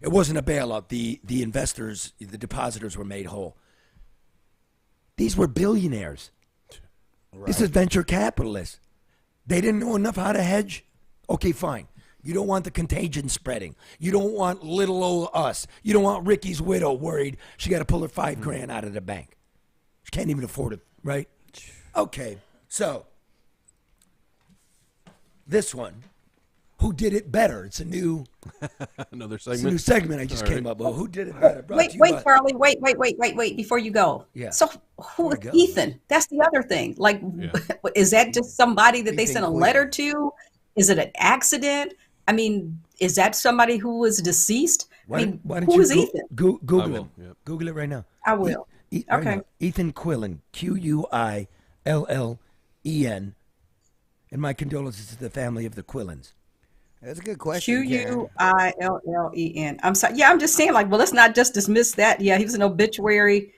It wasn't a bailout. The investors, the depositors were made whole. These were billionaires. Right. This is venture capitalists. They didn't know enough how to hedge. Okay, fine. You don't want the contagion spreading. You don't want little old us. You don't want Ricky's widow worried she got to pull her $5,000 out of the bank. She can't even afford it, right? Okay, so this one, who did it better? It's a new another segment. It's a new segment I just came up with. Who did it better? Wait, Charlie. Wait. Before you go. Yeah. So who is Ethan? That's the other thing. Like, is that just somebody that they sent a letter to? Is it an accident? I mean, is that somebody who was deceased? Why don't who you is Ethan? Google it. Yep. Google it right now. I will. Right okay. now. Ethan Quillen, Quillen. And my condolences to the family of the Quillens. That's a good question. Quillen. I'm sorry. Yeah, I'm just saying, like, well, let's not just dismiss that. Yeah, he was an obituary.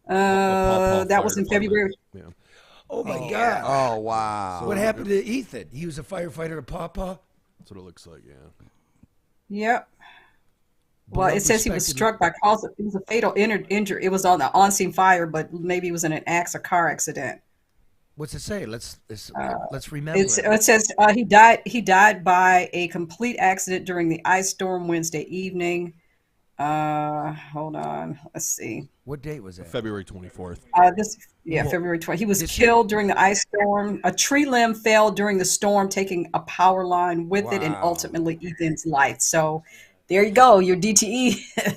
That was in February. Yeah. Oh my God. Oh wow. So what happened to Ethan? He was a firefighter at Pawpaw? That's what it looks like, yeah. Yep. Well, it says he was struck by cause of, it was a fatal injury. It was on the on-scene fire, but maybe it was in a car accident. What's it say? Let's remember. It says he died by a complete accident during the ice storm Wednesday evening. Hold on. Let's see. What date was that? February 24th. February 20th. He was killed during the ice storm. A tree limb fell during the storm, taking a power line with it, and ultimately Ethan's life. So there you go, your DTE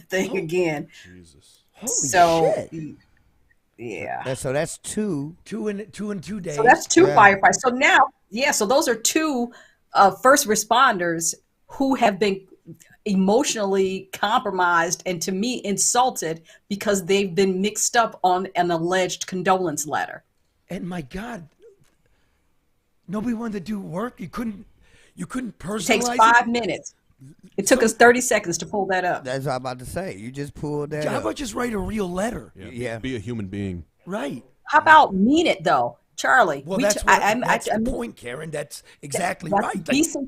thing again. Jesus. Holy shit. Yeah. So that's two in 2 days. So that's two firefighters. So now, so those are two first responders who have been emotionally compromised and, to me, insulted because they've been mixed up on an alleged condolence letter. And my God, nobody wanted to do work. You couldn't personalize it. Takes 5 minutes. It took us 30 seconds to pull that up. That's what I'm about to say. You just pulled that How up. about just write a real letter? Yeah. Be a human being. Right. How about mean it, though, Charlie? Well, that's the point, Karen. That's exactly right.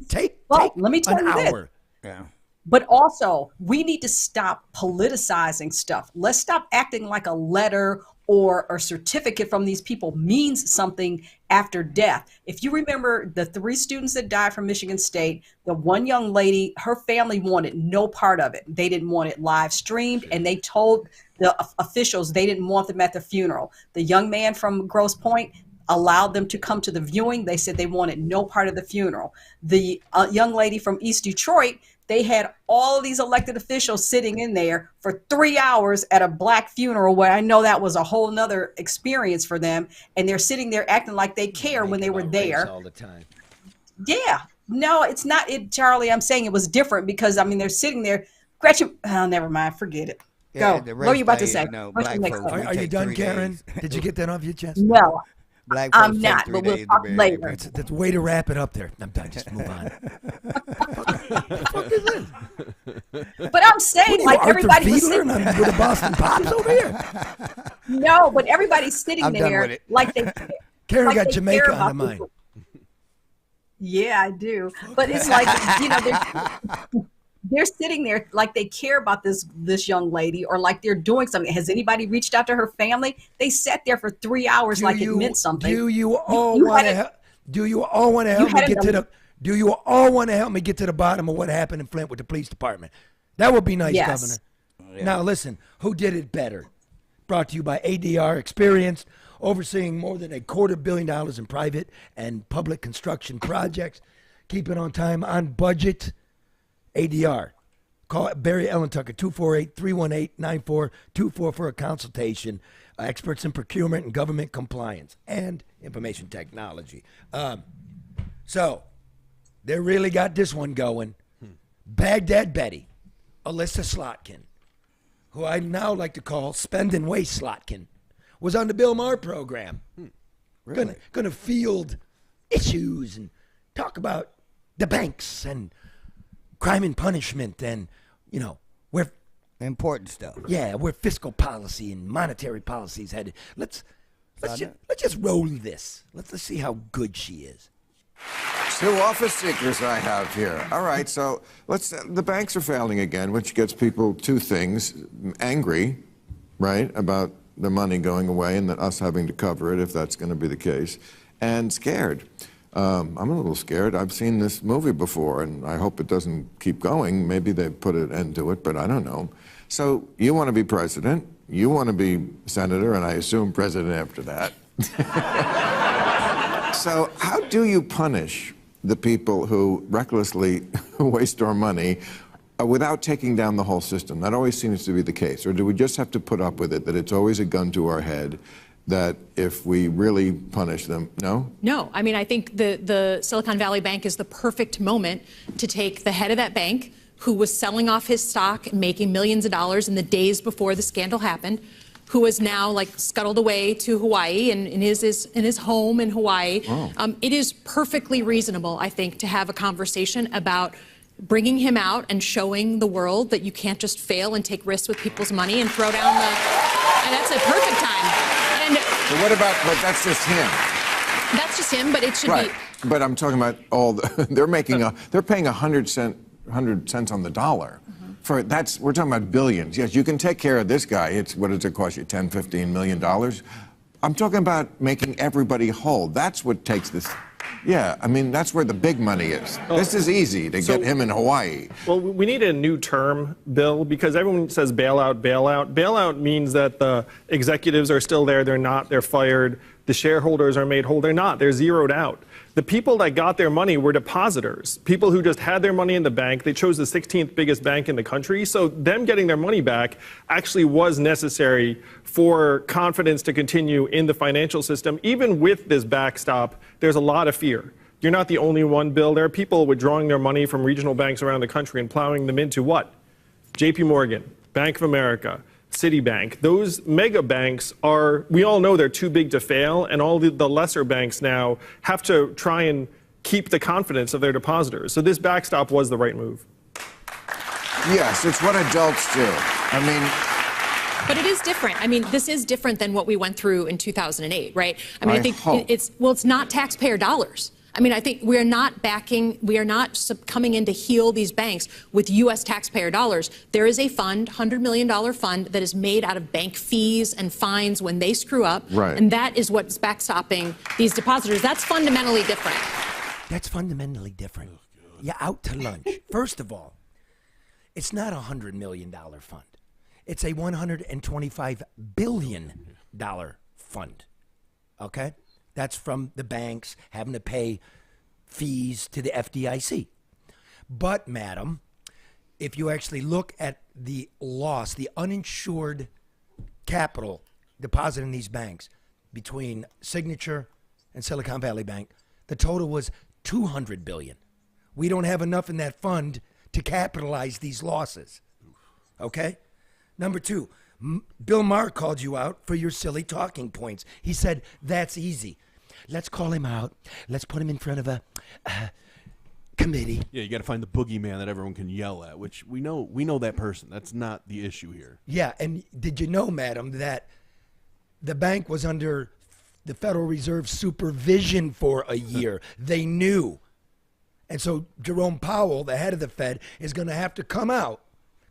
Take let me tell an you hour. This. Yeah. But also, we need to stop politicizing stuff. Let's stop acting like a letter or a certificate from these people means something after death. If you remember the 3 students that died from Michigan State, the one young lady, her family wanted no part of it. They didn't want it live streamed, and they told the officials they didn't want them at the funeral. The young man from Grosse Pointe allowed them to come to the viewing. They said they wanted no part of the funeral. The young lady from East Detroit, they had all of these elected officials sitting in there for 3 hours at a black funeral, where I know that was a whole nother experience for them. And they're sitting there acting like they care when they were there. All the time. Yeah. No, it's not it, Charlie. I'm saying it was different because, I mean, they're sitting there. Gretchen, never mind. Forget it. Go. What are you about to say? Are you done, Karen? Did you get that off your chest? No. I'm not, but we'll talk later. That's a way to wrap it up there. I'm done. Just move on. What the fuck is this? But I'm saying, like, everybody was sitting and I'm with the Boston Pops over here. No, but everybody's sitting I'm done with there it. like they. Karen like got they Jamaica care on about the mind. Yeah, I do. But it's like, you know, they're sitting there like they care about this young lady, or like they're doing something. Has anybody reached out to her family? They sat there for 3 hours like it meant something. Do you all want to? Do you all want to help me get to the? Do you all want to help me get to the bottom of what happened in Flint with the police department? That would be nice, Yes. Governor. Now listen, who did it better? Brought to you by ADR Experience, overseeing more than $250 million in private and public construction projects. Keep it on time, on budget. ADR. Call Barry Ellen Tucker, 248-318-9424 for a consultation. Experts in procurement and government compliance and information technology. So, they really got this one going. Baghdad Betty, Alyssa Slotkin, who I now like to call Spend and Waste Slotkin, was on the Bill Maher program. Really? Gonna field issues and talk about the banks and crime and punishment and, you know, where Important stuff. yeah, where fiscal policy and monetary policies headed. Let's just roll this. Let's see how good she is. 2 office seekers I have here. All right, so the banks are failing again, which gets people 2 things: angry, right, about the money going away and us having to cover it if that's going to be the case, and scared. I'm a little scared. I've seen this movie before, and I hope it doesn't keep going. Maybe they put an end to it, but I don't know. So you want to be president, you want to be senator, and I assume president after that. So how do you punish the people who recklessly waste our money without taking down the whole system? That always seems to be the case. Or do we just have to put up with it, that it's always a gun to our head, that if we really punish them, no? No, I mean, I think the Silicon Valley Bank is the perfect moment to take the head of that bank, who was selling off his stock and making millions of dollars in the days before the scandal happened, who is now like scuttled away to Hawaii and in his home in Hawaii. Oh. It is perfectly reasonable, I think, to have a conversation about bringing him out and showing the world that you can't just fail and take risks with people's money and throw down the. And that's a perfect time. And So what about? But that's just him. That's just him. But it should Right. be. But I'm talking about all the. They're paying 100 cents on the dollar. For that's, we're talking about billions. Yes, you can take care of this guy. What does it cost you? $10-15 million. I'm talking about making everybody whole. That's what takes this. Yeah, I mean, that's where the big money is. This is easy to get him in Hawaii. Well, we need a new term, Bill, because everyone says bailout, bailout. Bailout means that the executives are still there. They're not. They're fired. The shareholders are made whole. They're not. They're zeroed out. The people that got their money were depositors, people who just had their money in the bank. They chose the 16th biggest bank in the country. So them getting their money back actually was necessary for confidence to continue in the financial system. Even with this backstop, there's a lot of fear. You're not the only one, Bill. There are people withdrawing their money from regional banks around the country and plowing them into what? JP Morgan, Bank of America, Citibank. Those mega banks are, we all know they're too big to fail, and all the lesser banks now have to try and keep the confidence of their depositors. So this backstop was the right move. Yes, it's what adults do. I mean, But it is different. I mean, this is different than what we went through in 2008, right? I mean, I think hope. it's not taxpayer dollars. I mean, I think we are not coming in to heal these banks with U.S. taxpayer dollars. There is a fund, $100 million fund, that is made out of bank fees and fines when they screw up. Right. And that is what's backstopping these depositors. That's fundamentally different. That's fundamentally different. You're out to lunch. First of all, it's not a $100 million fund. It's a $125 billion fund. Okay? That's from the banks having to pay fees to the FDIC. But, madam, if you actually look at the loss, the uninsured capital deposited in these banks between Signature and Silicon Valley Bank, the total was $200 billion. We don't have enough in that fund to capitalize these losses. Okay? Number two, Bill Maher called you out for your silly talking points. He said, that's easy. Let's call him out. Let's put him in front of a committee. Yeah, you got to find the boogeyman that everyone can yell at, which we know that person. That's not the issue here. Yeah, and did you know, madam, that the bank was under the Federal Reserve supervision for a year? They knew. And so Jerome Powell, the head of the Fed, is going to have to come out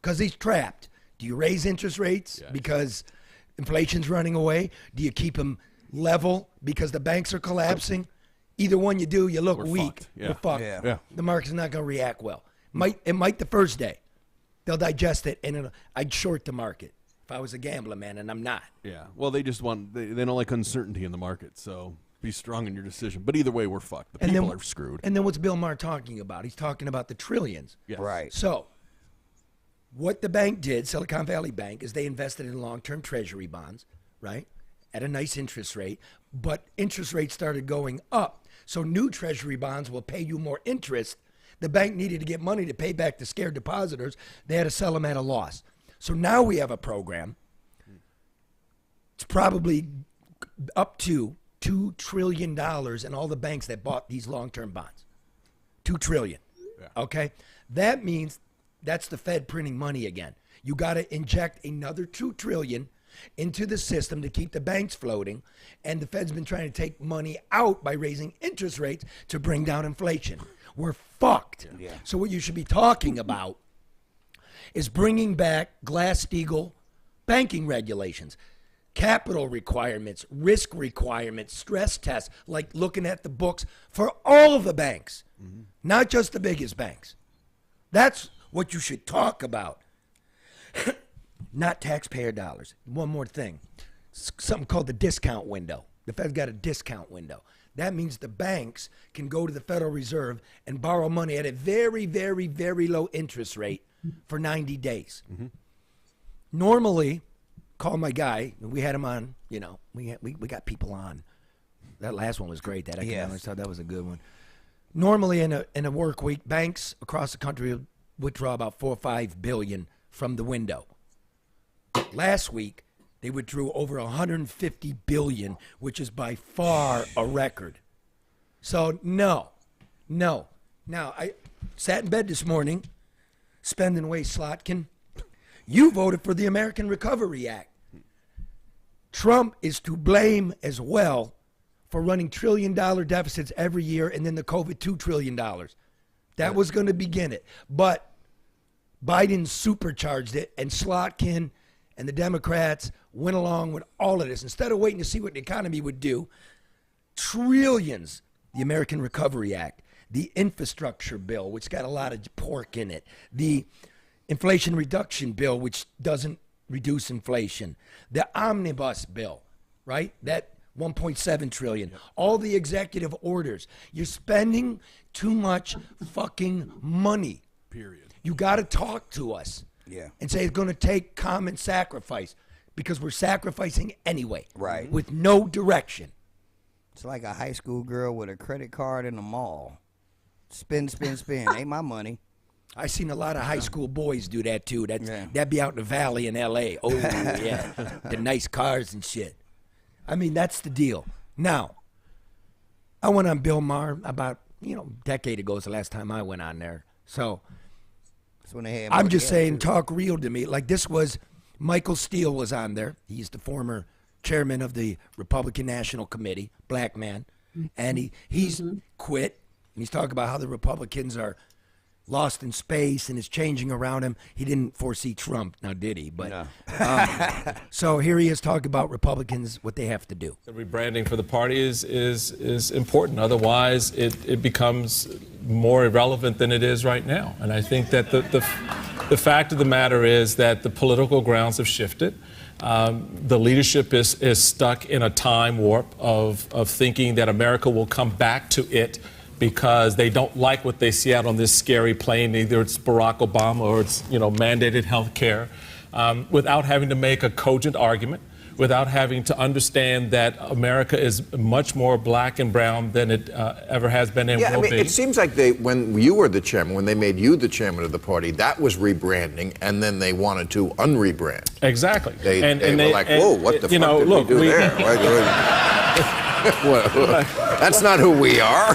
because he's trapped. Do you raise interest rates because inflation's running away? Do you keep them level because the banks are collapsing? Either one you do, you look weak. Fucked. Yeah. We're fucked. Yeah. The market's not going to react well. It might the first day. They'll digest it, and I'd short the market if I was a gambler, man, and I'm not. Yeah. Well, they just they don't like uncertainty in the market, so be strong in your decision. But either way, we're fucked. The people are screwed. And then what's Bill Maher talking about? He's talking about the trillions. Yes. Right. So what the bank did, Silicon Valley Bank, is they invested in long-term treasury bonds, right, at a nice interest rate, but interest rates started going up. So new treasury bonds will pay you more interest. The bank needed to get money to pay back the scared depositors. They had to sell them at a loss. So now we have a program. It's probably up to $2 trillion in all the banks that bought these long-term bonds. $2 trillion. Yeah. Okay? That means that's the Fed printing money again. You got to inject another $2 trillion into the system to keep the banks floating, and the Fed's been trying to take money out by raising interest rates to bring down inflation. We're fucked. Yeah. So what you should be talking about is bringing back Glass-Steagall banking regulations, capital requirements, risk requirements, stress tests, like looking at the books for all of the banks, not just the biggest banks. That's what you should talk about, not taxpayer dollars. One more thing, something called the discount window. The Fed's got a discount window. That means the banks can go to the Federal Reserve and borrow money at a very, very, very low interest rate for 90 days. Normally, call my guy. We had him on, we got people on. That last one was great. That economics thought that was a good one. Normally in a work week, banks across the country withdraw about $4 or $5 billion from the window. Last week, they withdrew over $150 billion, which is by far a record. So no. Now, I sat in bed this morning, spending away Slotkin. You voted for the American Recovery Act. Trump is to blame as well for running $1 trillion deficits every year, and then the COVID $2 trillion. That was going to begin it. But Biden supercharged it, and Slotkin and the Democrats went along with all of this. Instead of waiting to see what the economy would do, trillions, the American Recovery Act, the infrastructure bill, which got a lot of pork in it, the Inflation Reduction Bill, which doesn't reduce inflation, the omnibus bill, right? That $1.7 trillion, all the executive orders. You're spending too much fucking money. Period. You got to talk to us. Yeah. And say it's going to take common sacrifice, because we're sacrificing anyway. Right. With no direction. It's like a high school girl with a credit card in the mall. Spin, spin, spin. Ain't my money. I seen a lot of high school boys do that too. That'd be out in the valley in L.A. Oh, yeah. The nice cars and shit. I mean, that's the deal. Now, I went on Bill Maher about, a decade ago is the last time I went on there. So I'm just saying, talk real to me. Like, this was, Michael Steele was on there. He's the former chairman of the Republican National Committee, black man. And he's quit. And he's talking about how the Republicans are lost in space and is changing around him. He didn't foresee Trump, now did he? But no. So here he is talking about Republicans, what they have to do. The rebranding for the party is important. Otherwise, it becomes more irrelevant than it is right now. And I think that the fact of the matter is that the political grounds have shifted. The leadership is stuck in a time warp of thinking that America will come back to it because they don't like what they see out on this scary plane. Either it's Barack Obama or it's mandated health care, without having to make a cogent argument, without having to understand that America is much more black and brown than it ever has been and will be. It seems like when you were the chairman, when they made you the chairman of the party, that was rebranding, and then they wanted to unrebrand. Exactly. They were like, whoa, what the fuck did we do there? That's not who we are.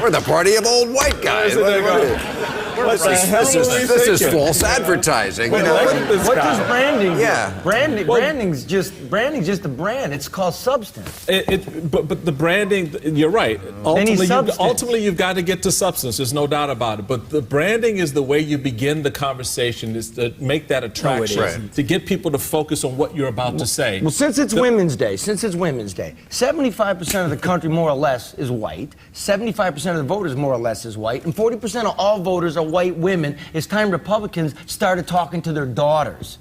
We're the party of old white guys. This is false advertising. What does branding do? Yeah. Branding's just a brand. It's called substance. But the branding, you're right. Ultimately, you've got to get to substance. There's no doubt about it. But the branding is the way you begin the conversation, is to make that attraction, to get people to focus on what you're about to say. Well, since it's Women's Day, 75% of the country more or less is white, 75% of the voters more or less is white, and 40% of all voters are white women. It's time Republicans started talking to their daughters.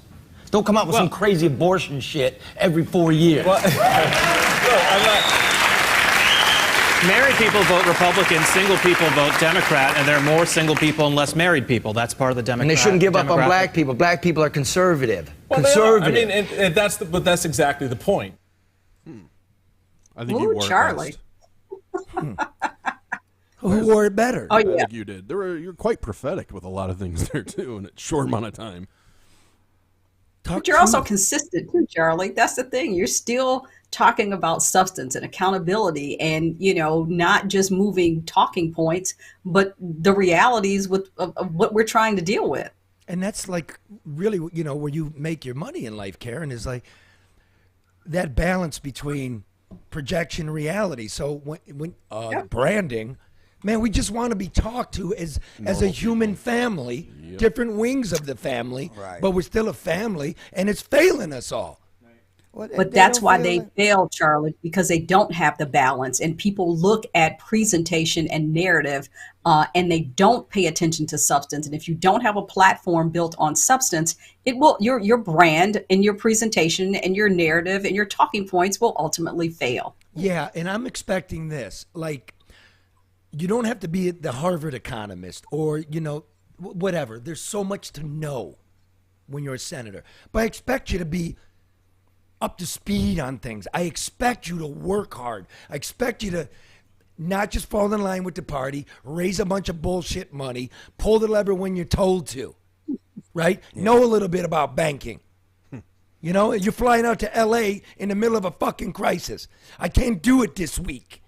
Don't come out with some crazy abortion shit every 4 years. Well, married people vote Republican, single people vote Democrat, and there are more single people and less married people. That's part of the Democrat. And they shouldn't give up on black people. Black people are conservative. Well, conservative. I mean, but that's exactly the point. I think you wore Charlie. it best. Who wore it better? Oh, I yeah. think you did. You're quite prophetic with a lot of things there, too, in a short amount of time. But you're also consistent, too, Charlie. That's the thing. You're still talking about substance and accountability and, not just moving talking points, but the realities of what we're trying to deal with. And that's like really, where you make your money in life, Karen, is like that balance between projection and reality. So when branding, man, we just want to be talked to as a human family, different wings of the family, but we're still a family, and it's failing us all. But that's why they fail, Charlie, because they don't have the balance, and people look at presentation and narrative, and they don't pay attention to substance. And if you don't have a platform built on substance, it will your brand and your presentation and your narrative and your talking points will ultimately fail. Yeah, and I'm expecting this. Like, you don't have to be the Harvard economist or whatever. There's so much to know when you're a senator, but I expect you to be up to speed on things. I expect you to work hard. I expect you to not just fall in line with the party, raise a bunch of bullshit money, pull the lever when you're told to, right? Yeah. Know a little bit about banking. You're flying out to LA in the middle of a fucking crisis. I can't do it this week.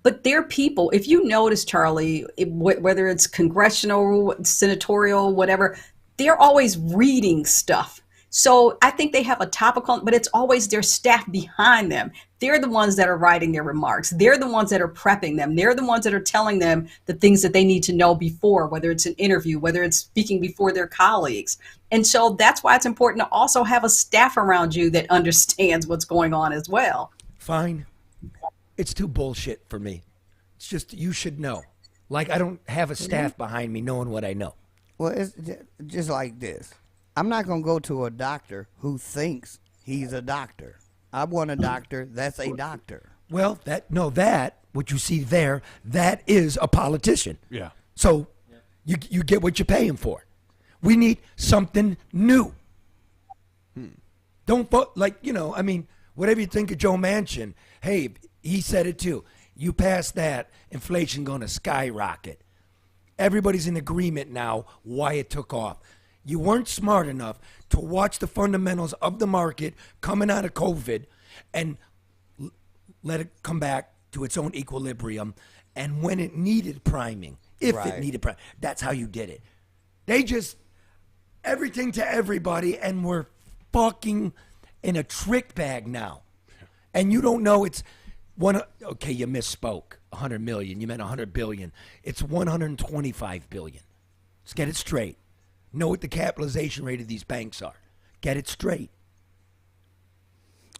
But they're people. If you notice, Charlie, whether it's congressional, senatorial, whatever, they're always reading stuff. So I think they have a topical, but it's always their staff behind them. They're the ones that are writing their remarks. They're the ones that are prepping them. They're the ones that are telling them the things that they need to know before, whether it's an interview, whether it's speaking before their colleagues. And so that's why it's important to also have a staff around you that understands what's going on as well. Fine. It's too bullshit for me. It's just, you should know. Like, I don't have a staff behind me knowing what I know. Well, it's just like this. I'm not going to go to a doctor who thinks he's a doctor. I want a doctor that's a doctor. Well, what you see there, that is a politician. Yeah. So you get what you're paying for. We need something new. Don't vote, whatever you think of Joe Manchin, hey, he said it too. You pass that, inflation going to skyrocket. Everybody's in agreement now why it took off. You weren't smart enough to watch the fundamentals of the market coming out of COVID and let it come back to its own equilibrium. And when it needed priming, if it needed priming, that's how you did it. They just, everything to everybody, and we're fucking in a trick bag now. And you don't know it's okay, you misspoke. 100 million, you meant 100 billion. It's 125 billion. Let's get it straight. Know what the capitalization rate of these banks are. Get it straight.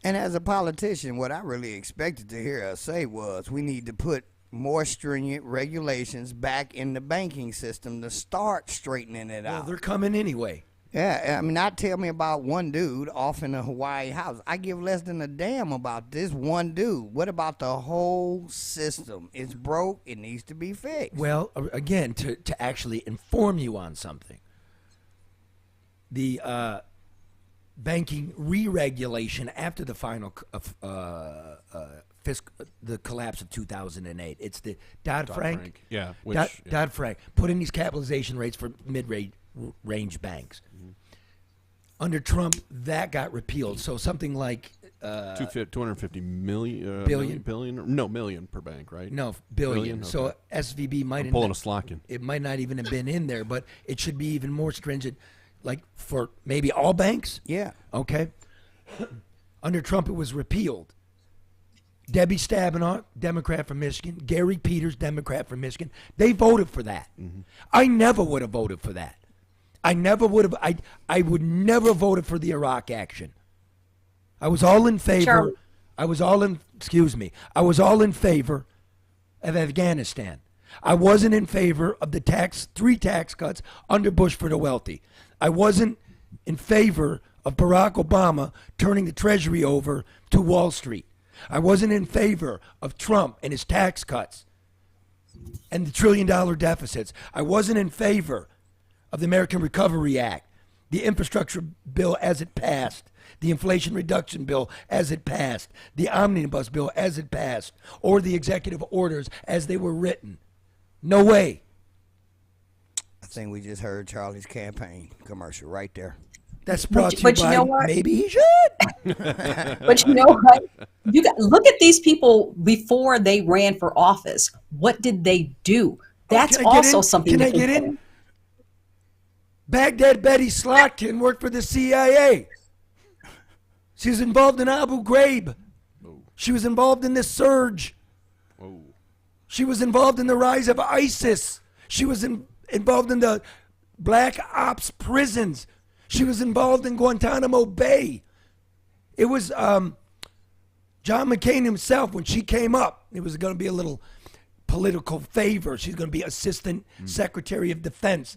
And as a politician, what I really expected to hear us say was we need to put more stringent regulations back in the banking system to start straightening it out. Well, they're coming anyway. Yeah, not tell me about one dude off in a Hawaii house. I give less than a damn about this one dude. What about the whole system? It's broke. It needs to be fixed. Well, again, to actually inform you on something. The banking re-regulation after the final the collapse of 2008. It's the Dodd-Frank. Yeah. Dodd-Frank put in these capitalization rates for mid-range banks. Mm-hmm. Under Trump, that got repealed. So something like $250 million, million per bank, right? No, billion. Okay. So SVB might I'm pulling a Slotkin. It might not even have been in there, but it should be even more stringent, like for maybe all banks. Yeah. Okay. Under Trump, it was repealed. Debbie Stabenow, Democrat from Michigan. Gary Peters, Democrat from Michigan. They voted for that. Mm-hmm. I never would have voted for that. I would never have voted for the Iraq action. I was all in favor. Charlie. I was all in favor of Afghanistan. I wasn't in favor of the three tax cuts under Bush for the wealthy. I wasn't in favor of Barack Obama turning the Treasury over to Wall Street. I wasn't in favor of Trump and his tax cuts and the $1 trillion deficits. I wasn't in favor of the American Recovery Act, the infrastructure bill as it passed, the Inflation Reduction Bill as it passed, the Omnibus Bill as it passed, or the executive orders as they were written. No way. I think we just heard Charlie's campaign commercial right there. That's brought to you by, you know what? maybe he should. But you know what? Look at these people before they ran for office. What did they do? That's also something. Can I get in? Baghdad Betty Slotkin worked for the CIA. She was involved in Abu Ghraib. She was involved in the surge. She was involved in the rise of ISIS. She was involved in the black ops prisons. She was involved in Guantanamo Bay. It was John McCain himself, when she came up, it was going to be a little political favor. She's going to be Assistant Secretary of Defense.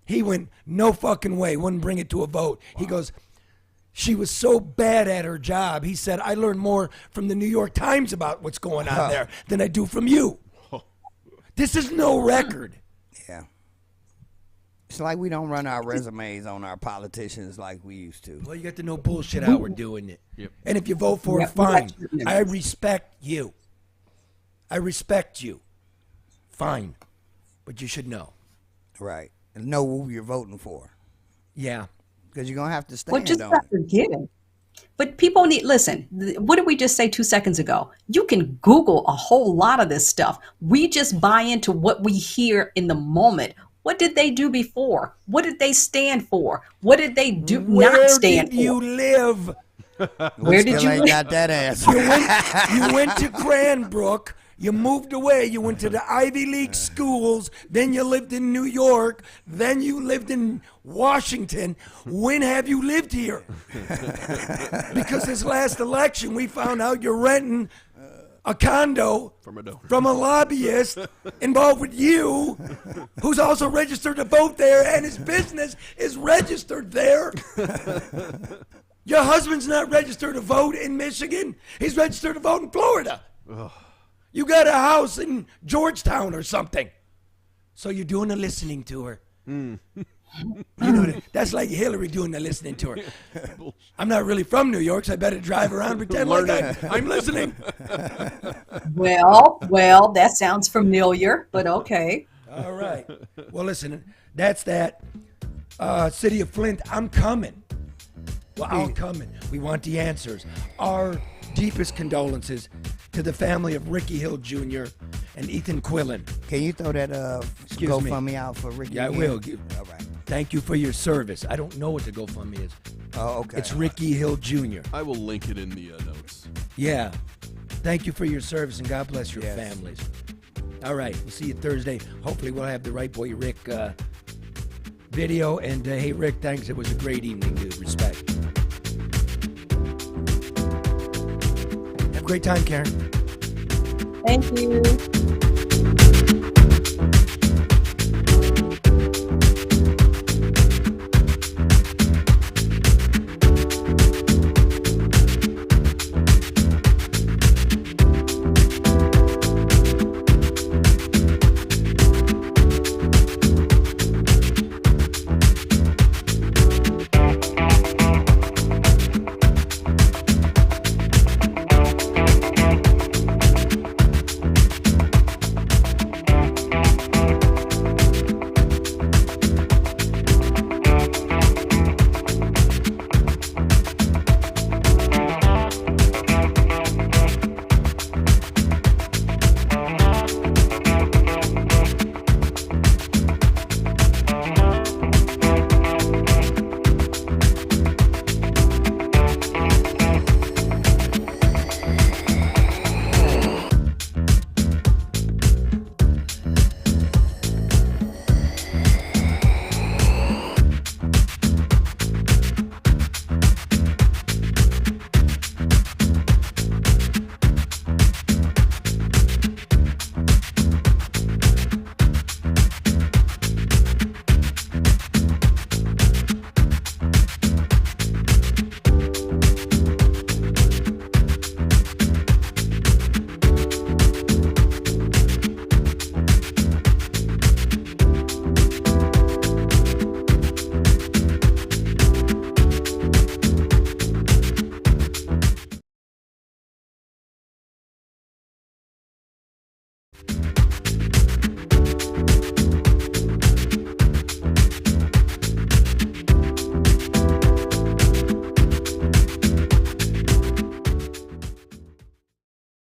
He went, no fucking way, wouldn't bring it to a vote. He goes, she was so bad at her job. He said, I learned more from the New York Times about what's going on there than I do from you. This is no record. Yeah. It's like we don't run our resumes on our politicians like we used to. Well, you got to know bullshit how we're doing it. Yep. And if you vote for it, fine. I respect you. I respect you. Fine. But you should know. Right. And know who you're voting for. Yeah. Because you're going to have to stand Well, just on not it. forgetting. But people listen, what did we just say 2 seconds ago? You can Google a whole lot of this stuff. We just buy into what we hear in the moment. What did they do before? What did they stand for? What did they do not stand for? Where did you live? Where did you live? Got that answer. You went to Cranbrook. You moved away. You went to the Ivy League schools. Then you lived in New York. Then you lived in Washington. When have you lived here? Because this last election, we found out you're renting a condo from a lobbyist involved with you, who's also registered to vote there, and his business is registered there. Your husband's not registered to vote in Michigan. He's registered to vote in Florida. Ugh. You got a house in Georgetown or something. So you're doing the listening to her. You know, that's like Hillary doing the listening to her. I'm not really from New York, so I better drive around and pretend like I'm listening. Well, that sounds familiar, but okay. All right. Well, listen, that's that. City of Flint, I'm coming. Well, I'm coming. We want the answers. Our deepest condolences to the family of Ricky Hill Jr. and Ethan Quillen. Can you throw that GoFundMe out for Ricky? Yeah, I Hill? will. All right. Thank you for your service. I don't know what the GoFundMe is. Oh, okay. It's Ricky Hill Jr. I will link it in the notes. Yeah. Thank you for your service, and God bless your families. All right. We'll see you Thursday. Hopefully we'll have the Right Boy Rick video. And, hey, Rick, thanks. It was a great evening, dude. Respect. Have a great time, Karen. Thank you.